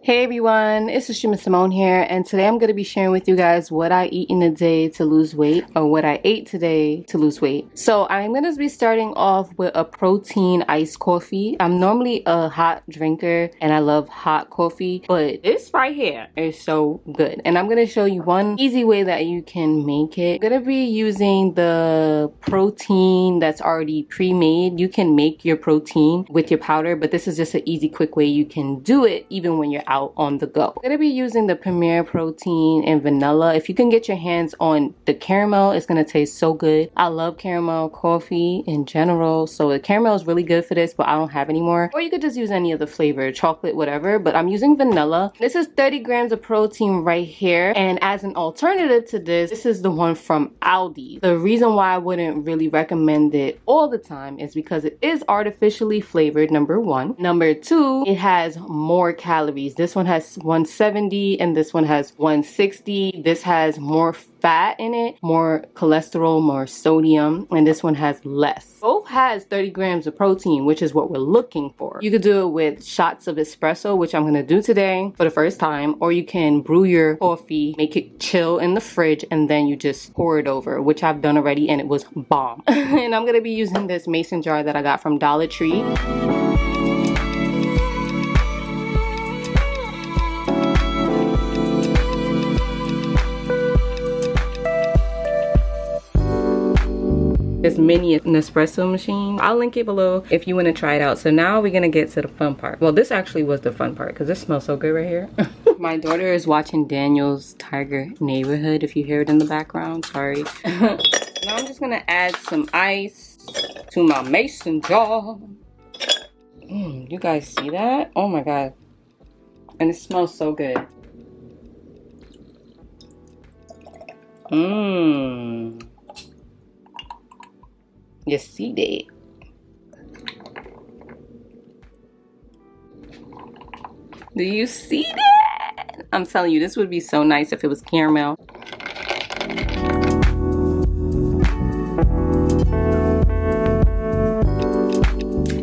Hey everyone, it's Simone here, and today I'm going to be sharing with you guys what I eat in a day to lose weight, or what I ate today to lose weight. So I'm going to be starting off with a protein iced coffee. I'm normally a hot drinker and I love hot coffee, but this right here is so good. And I'm going to show you one easy way that you can make it. I'm going to be using the protein that's already pre-made. You can make your protein with your powder, but this is just an easy, quick way you can do it even when you're out on the go. I'm going to be using the Premier protein and vanilla. If you can get your hands on the caramel, it's going to taste so good. I love caramel coffee in general, so the caramel is really good for this, but I don't have any more. Or you could just use any other flavor, chocolate, whatever, but I'm using vanilla. This is 30 grams of protein right here, and as an alternative to this is the one from Aldi. The reason why I wouldn't really recommend it all the time is because it is artificially flavored, number one. Number two, it has more calories. This one has 170 and this one has 160. This has more fat in it, more cholesterol, more sodium, and this one has less. Both has 30 grams of protein, which is what we're looking for. You could do it with shots of espresso, which I'm going to do today for the first time, or you can brew your coffee, make it chill in the fridge, and then you just pour it over, which I've done already and it was bomb. And I'm going to be using this mason jar that I got from Dollar Tree. This mini Nespresso machine. I'll link it below if you want to try it out. So now we're gonna get to the fun part. Well, this actually was the fun part because this smells so good right here. My daughter is watching Daniel's Tiger Neighborhood, if you hear it in the background, sorry. Now I'm just gonna add some ice to my mason jar. You guys see that? Oh my god. And it smells so good. You see that? Do you see that? I'm telling you, this would be so nice if it was caramel.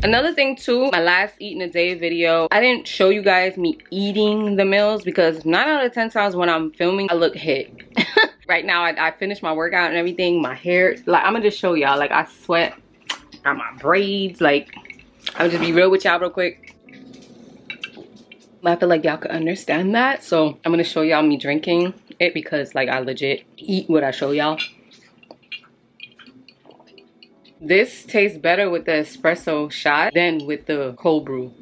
Another thing too, my last eat in a day video, I didn't show you guys me eating the meals because 9 out of 10 times when I'm filming, I look hit. Right now, I finished my workout and everything. My hair, like, I'm gonna just show y'all. Like, I sweat, got my braids. Like, I'm just be real with y'all real quick. I feel like y'all could understand that. So, I'm gonna show y'all me drinking it because, like, I legit eat what I show y'all. This tastes better with the espresso shot than with the cold brew.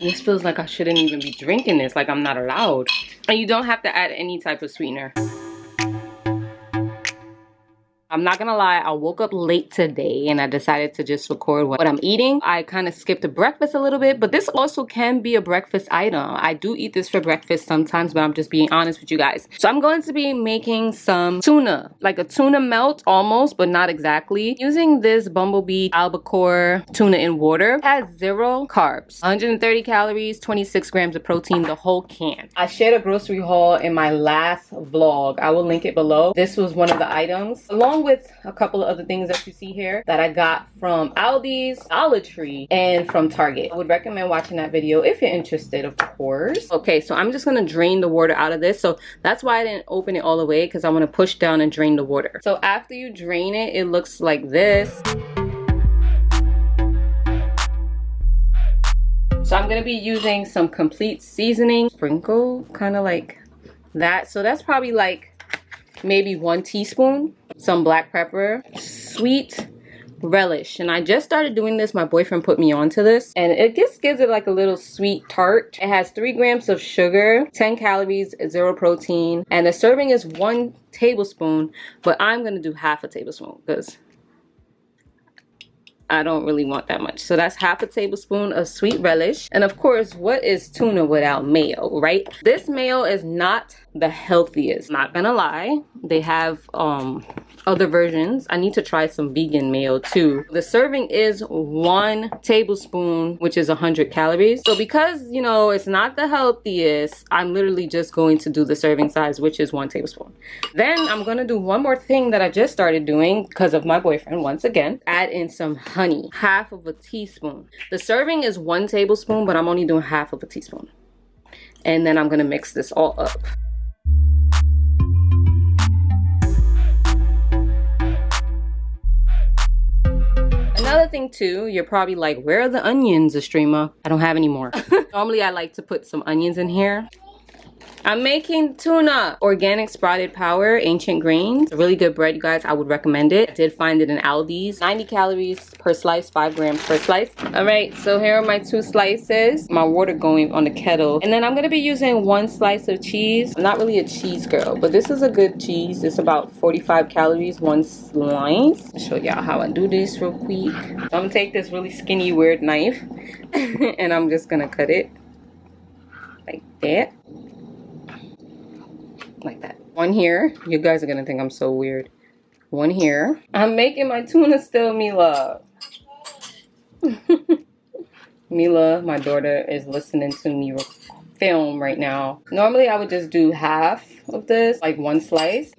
This feels like I shouldn't even be drinking this, like I'm not allowed. And you don't have to add any type of sweetener. I'm not gonna lie, I woke up late today and I decided to just record what I'm eating. I kind of skipped the breakfast a little bit, but this also can be a breakfast item. I do eat this for breakfast sometimes, but I'm just being honest with you guys. So I'm going to be making some tuna, like a tuna melt almost, but not exactly. Using this Bumblebee albacore tuna in water. It has 0 carbs, 130 calories, 26 grams of protein, the whole can. I shared a grocery haul in my last vlog. I will link it below. This was one of the items, along with a couple of other things that you see here that I got from Aldi's, Dollar Tree, and from Target. I would recommend watching that video if you're interested, of course. Okay, so I'm just gonna drain the water out of this. So that's why I didn't open it all the way, because I want to push down and drain the water. So after you drain it, it looks like this. So I'm gonna be using some complete seasoning, sprinkle, kind of like that. So that's probably like maybe 1 teaspoon. Some black pepper, sweet relish, and I just started doing this. My boyfriend put me onto this, and it just gives it like a little sweet tart. It has 3 grams of sugar, 10 calories, 0 protein, and the serving is 1 tablespoon, but I'm gonna do half a tablespoon because I don't really want that much. So that's half a tablespoon of sweet relish. And of course, what is tuna without mayo, right? This mayo is not the healthiest. Not gonna lie, they have other versions. I need to try some vegan mayo too. The serving is 1 tablespoon, which is 100 calories. So because, you know, it's not the healthiest, I'm literally just going to do the serving size, which is 1 tablespoon. Then I'm gonna do one more thing that I just started doing because of my boyfriend, once again. Add in some honey, 1/2 teaspoon. The serving is 1 tablespoon, but I'm only doing 1/2 teaspoon. And then I'm gonna mix this all up. Another thing too, you're probably like, where are the onions, Astrema? I don't have any more. Normally I like to put some onions in here. I'm making tuna, organic sprouted power, ancient grains. A really good bread, you guys. I would recommend it. I did find it in Aldi's. 90 calories per slice, 5 grams per slice. All right, so here are my 2 slices. My water going on the kettle. And then I'm gonna be using 1 slice of cheese. I'm not really a cheese girl, but this is a good cheese. It's about 45 calories, 1 slice. I'll show y'all how I do this real quick. So I'm gonna take this really skinny, weird knife and I'm just gonna cut it like that. Like that. 1 here. You guys are gonna think I'm so weird. 1 here. I'm making my tuna still, Mila. Mila, my daughter, is listening to me film right now. Normally I would just do half of this, like 1 slice.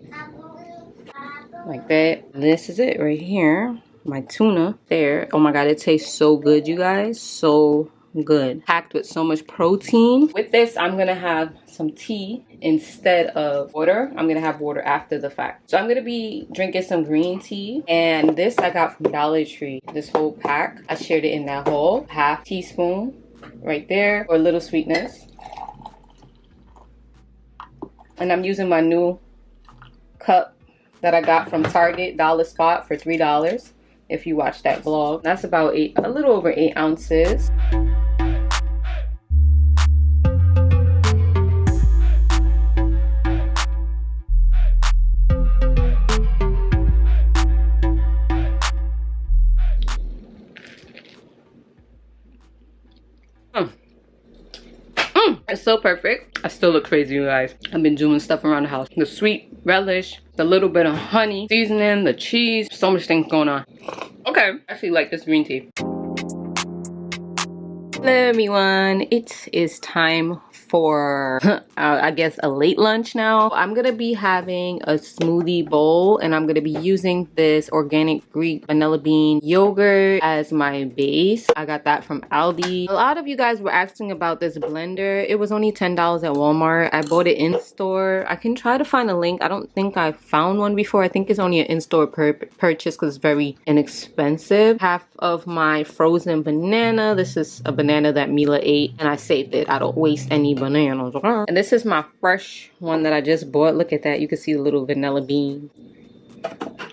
Like that. This is it right here. My tuna there. Oh my god, it tastes so good, you guys. So good. Packed with so much protein. With this, I'm gonna have some tea instead of water. I'm gonna have water after the fact. So I'm gonna be drinking some green tea. And this I got from Dollar Tree. This whole pack, I shared it in that whole 1/2 teaspoon right there for a little sweetness. And I'm using my new cup that I got from Target Dollar Spot for $3. If you watch that vlog, that's about a little over 8 ounces. It's so perfect. I still look crazy, you guys. I've been doing stuff around the house. The sweet relish, the little bit of honey, seasoning, the cheese. So much things going on. Okay, I actually like this green tea. Hello everyone, it is time for I guess a late lunch now. I'm gonna be having a smoothie bowl and I'm gonna be using this organic Greek vanilla bean yogurt as my base. I got that from Aldi. A lot of you guys were asking about this blender. It was only $10 at Walmart. I bought it in store. I can try to find a link. I don't think I found one before. I think it's only an in-store purchase because it's very inexpensive. Half of my frozen banana. This is a banana that Mila ate and I saved it. I don't waste any bananas. And this is my fresh one that I just bought. Look at that. You can see the little vanilla bean.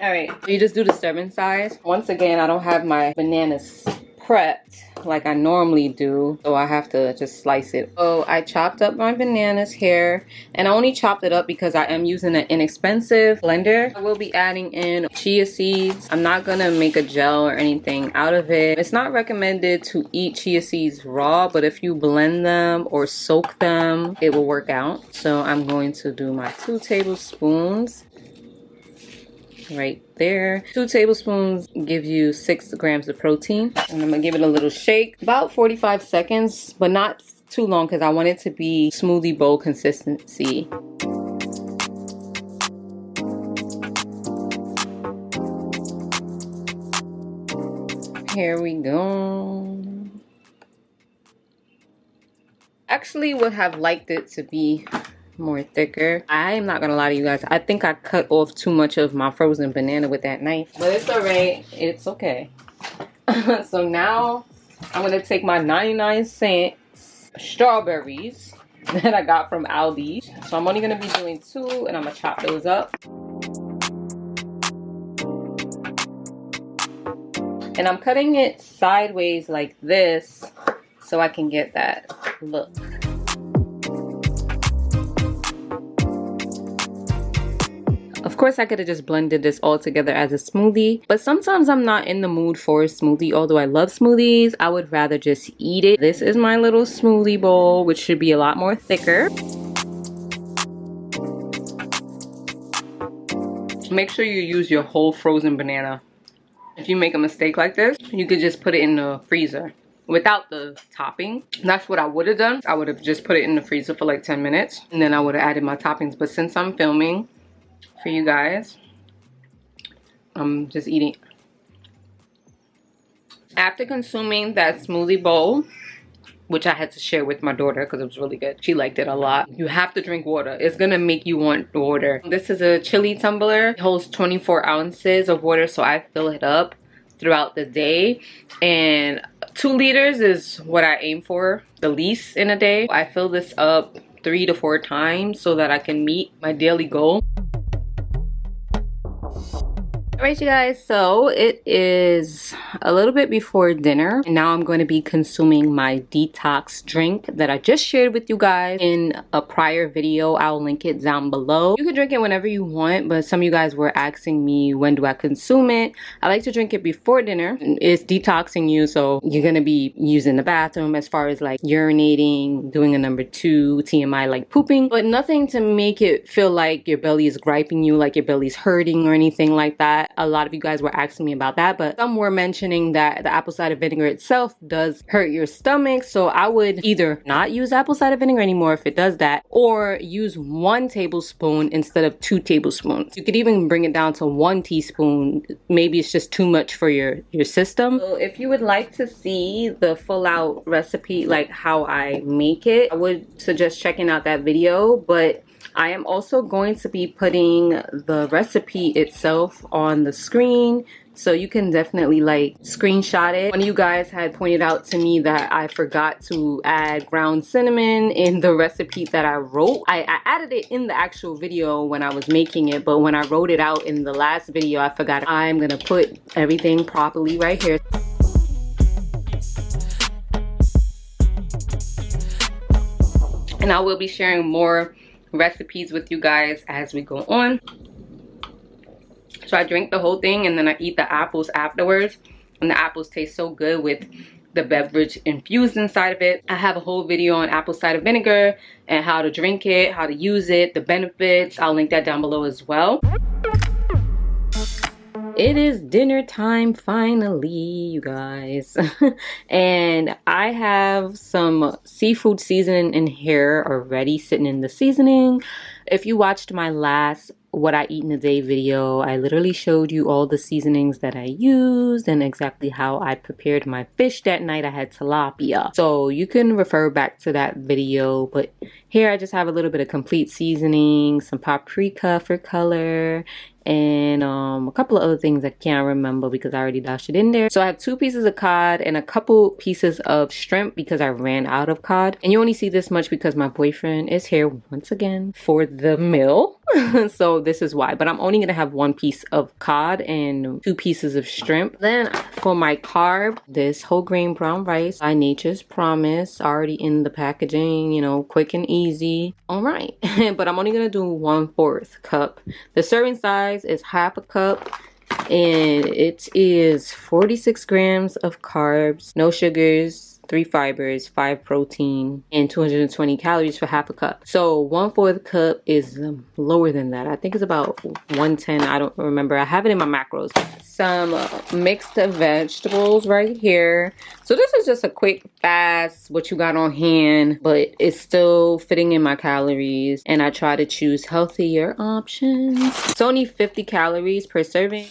Alright, so you just do the serving size. Once again, I don't have my bananas prepped like I normally do, so I have to just slice it. So I chopped up my bananas here, and I only chopped it up because I am using an inexpensive blender. I will be adding in chia seeds. I'm not gonna make a gel or anything out of it. It's not recommended to eat chia seeds raw, but if you blend them or soak them, it will work out. So I'm going to do my 2 tablespoons right there. 2 tablespoons give you 6 grams of protein. And I'm gonna give it a little shake, about 45 seconds, but not too long because I want it to be smoothie bowl consistency. Here we go. Actually would have liked it to be more thicker. I am not gonna lie to you guys, I think I cut off too much of my frozen banana with that knife, but it's all right, it's okay. So now I'm gonna take my 99-cent strawberries that I got from Aldi. So I'm only gonna be doing 2 and I'm gonna chop those up. And I'm cutting it sideways like this so I can get that look. Of course, I could have just blended this all together as a smoothie, but sometimes I'm not in the mood for a smoothie. Although I love smoothies, I would rather just eat it. This is my little smoothie bowl, which should be a lot more thicker. make sure you use your whole frozen banana. If you make a mistake like this, you could just put it in the freezer without the topping. That's what I would have done. I would have just put it in the freezer for like 10 minutes and then I would have added my toppings. But since I'm filming for you guys, I'm just eating. After consuming that smoothie bowl, which I had to share with my daughter because it was really good. She liked it a lot. You have to drink water. It's gonna make you want water. This is a chili tumbler. It holds 24 ounces of water, so I fill it up throughout the day. And 2 liters is what I aim for, the least in a day. I fill this up 3 to 4 times so that I can meet my daily goal. Alright you guys, so it is a little bit before dinner and now I'm going to be consuming my detox drink that I just shared with you guys in a prior video. I'll link it down below. You can drink it whenever you want, but some of you guys were asking me when do I consume it. I like to drink it before dinner. It's detoxing you, so you're going to be using the bathroom as far as like urinating, doing a number 2 TMI like pooping, but nothing to make it feel like your belly is griping you, like your belly's hurting or anything like that. A lot of you guys were asking me about that, but some were mentioning that the apple cider vinegar itself does hurt your stomach. So I would either not use apple cider vinegar anymore if it does that, or use 1 tablespoon instead of 2 tablespoons. You could even bring it down to 1 teaspoon. Maybe it's just too much for your system. So if you would like to see the full out recipe, like how I make it, I would suggest checking out that video. But I am also going to be putting the recipe itself on the screen, so you can definitely like screenshot it. One of you guys had pointed out to me that I forgot to add ground cinnamon in the recipe that I wrote. I added it in the actual video when I was making it, but when I wrote it out in the last video, I forgot. I'm gonna put everything properly right here. And I will be sharing more recipes with you guys as we go on. So I drink the whole thing and then I eat the apples afterwards, and the apples taste so good with the beverage infused inside of it. I have a whole video on apple cider vinegar and how to drink it, how to use it, the benefits. I'll link that down below as well. It is dinner time finally, you guys. And I have some seafood seasoning in here already sitting in the seasoning. If you watched my last what I eat in a day video, I literally showed you all the seasonings that I used and exactly how I prepared my fish that night. I had tilapia, so you can refer back to that video. But here I just have a little bit of complete seasoning, some paprika for color, and a couple of other things I can't remember because I already dashed it in there. So I have 2 pieces of cod and a couple pieces of shrimp because I ran out of cod. And you only see this much because my boyfriend is here once again for the meal. So this is why. But I'm only gonna have 1 piece of cod and 2 pieces of shrimp. Then for my carb, this whole grain brown rice by Nature's Promise, already in the packaging, you know, quick and easy. All right. But I'm only gonna do 1/4 cup. The serving size is 1/2 cup, and it is 46 grams of carbs, no sugars, 3 fibers, 5 protein, and 220 calories for 1/2 cup. So 1/4 cup is lower than that. I think it's about 110. I don't remember. I have it in my macros. Some mixed vegetables right here. So this is just a quick, fast, what you got on hand, but it's still fitting in my calories. And I try to choose healthier options. It's only 50 calories per serving.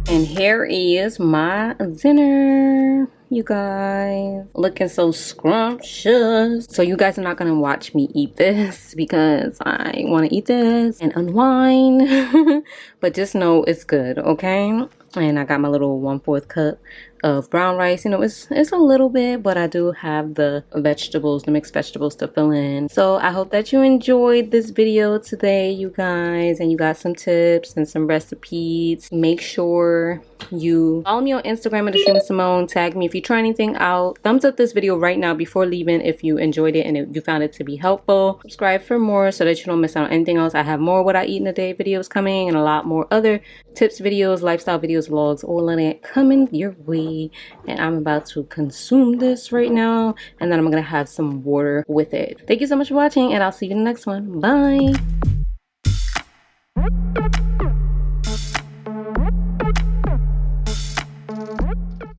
And here is my dinner. you guys. Looking so scrumptious. So you guys are not gonna watch me eat this because I want to eat this and unwind. But just know it's good, okay? And I got my little 1/4 cup of brown rice. You know, it's a little bit, but I do have the vegetables, the mixed vegetables to fill in. So I hope that you enjoyed this video today, you guys, and you got some tips and some recipes. Make sure you follow me on Instagram at astremasimone. Tag me if you try anything out. Thumbs up this video right now before leaving if you enjoyed it and if you found it to be helpful. Subscribe for more so that you don't miss out on anything else. I have more what I eat in a day videos coming and a lot more other tips videos, lifestyle videos, vlogs, all of that coming your way. And I'm about to consume this right now, and then I'm gonna have some water with it. Thank you so much for watching, and I'll see you in the next one. Bye.